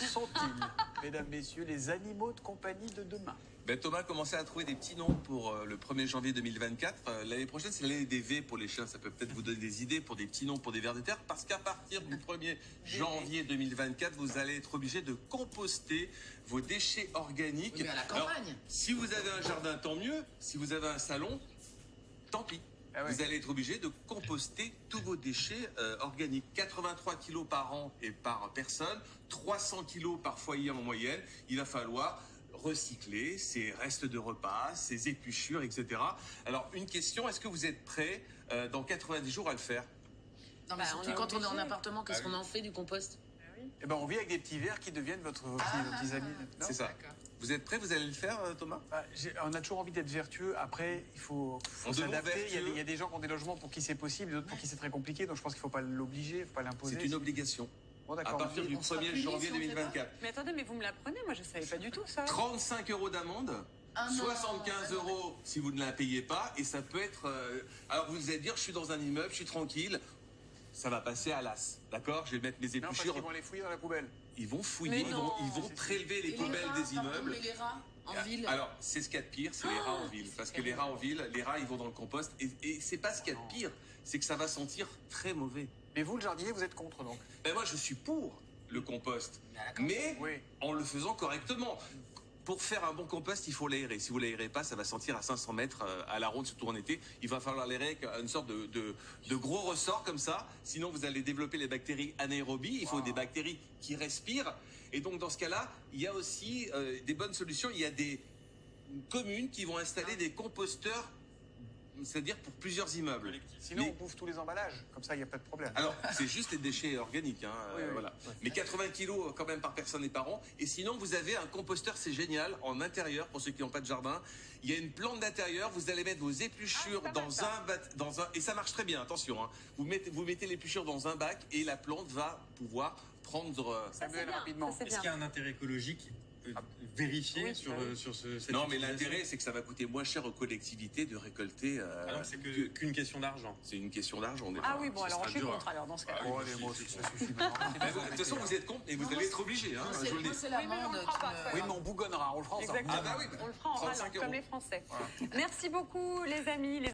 sont-ils, mesdames, messieurs, les animaux de compagnie de demain? Thomas commençait à trouver des petits noms pour le 1er janvier 2024. L'année prochaine, c'est l'année des V pour les chiens. Ça peut peut-être vous donner des idées pour des petits noms pour des vers de terre. Parce qu'à partir du 1er janvier 2024, vous allez être obligé de composter vos déchets organiques. Oui, mais à la campagne. Alors, si vous avez un jardin, tant mieux. Si vous avez un salon, tant pis. Ah ouais. Vous allez être obligé de composter tous vos déchets organiques. 83 kilos par an et par personne, 300 kilos par foyer en moyenne. Il va falloir recycler ces restes de repas, ces épluchures, etc. Alors, une question, est-ce que vous êtes prêts dans 90 jours à le faire? Non, mais surtout quand on est en appartement, qu'est-ce qu'on en fait du compost? Eh ben, on vit avec des petits vers qui deviennent vos petits amis. Non? C'est ça. Vous êtes prêts? Vous allez le faire, Thomas? On a toujours envie d'être vertueux. Après, il faut On demande s'adapter. Il vertueux. y a des gens qui ont des logements pour qui c'est possible, d'autres pour qui c'est très compliqué. Donc, je pense qu'il ne faut pas l'obliger, il ne faut pas l'imposer. C'est une obligation. Bon, À d'accord. partir du on sera 1er puni janvier si on le fait 2024. Mais attendez, mais vous me l'apprenez, moi je savais pas du tout ça. 35 € d'amende, Ah non, 75 € si vous ne la payez pas, et ça peut être... alors vous allez dire, je suis dans un immeuble, je suis tranquille, ça va passer à l'as, d'accord? Je vais mettre mes Non, parce épluchures. qu'ils vont les fouiller dans la poubelle. Ils vont fouiller, Mais ils non. vont prélever les Et poubelles rats, des pardon, immeubles. mais les rats en ville. Alors, c'est ce qu'il y a de pire, c'est les rats en ville. Parce que les rats en ville, les rats, ils vont dans le compost. Et c'est pas ce qu'il y a de pire, c'est que ça va sentir très mauvais. Mais vous, le jardinier, vous êtes contre, donc. Ben moi, je suis pour le compost, Mais à la campagne. mais Oui. en le faisant correctement. Pour faire un bon compost, il faut l'aérer. Si vous l'aérez pas, ça va sentir à 500 mètres à la ronde, surtout en été. Il va falloir l'aérer avec une sorte de gros ressort comme ça. Sinon, vous allez développer les bactéries anaérobies. Il faut des bactéries qui respirent. Et donc, dans ce cas-là, il y a aussi des bonnes solutions. Il y a des communes qui vont installer des composteurs, c'est-à-dire pour plusieurs immeubles. Sinon, Mais- on bouffe tous les emballages. Comme ça, il n'y a pas de problème. Alors, c'est juste les déchets organiques, hein, Oui, oui. voilà. Ouais. Mais 80 kilos quand même par personne et par an. Et sinon, vous avez un composteur, c'est génial, en intérieur, pour ceux qui n'ont pas de jardin. Il y a une plante d'intérieur, vous allez mettre vos épluchures Ah, c'est pas mal, dans un, et ça marche très bien, attention, hein. Vous mettez l'épluchure dans un bac et la plante va pouvoir prendre... Ça c'est brûle bien, rapidement. ça, c'est Est-ce qu'il y a un intérêt écologique vérifié Oui, sur, bah oui. sur cette Non, mais utilisation? l'intérêt, c'est que ça va coûter moins cher aux collectivités de récolter... Ah non, c'est qu'une question d'argent. c'est une question d'argent, déjà. Ah oui, bon, Ce alors sera je suis dur. contre alors dans ce cas. Oh, allez, moi aussi, ça suffit maintenant. Mais de toute façon, vous êtes contre et vous allez être obligé, hein, je vous le dis. Moi, c'est la Oui, mais on mande le fera qui pas, me- ça. Oui, mais on bougonnera, on le fera ensemble. Exactement. Ah bah oui, bah, On le fera en 35 râlant, €. comme les Français. Merci beaucoup les amis.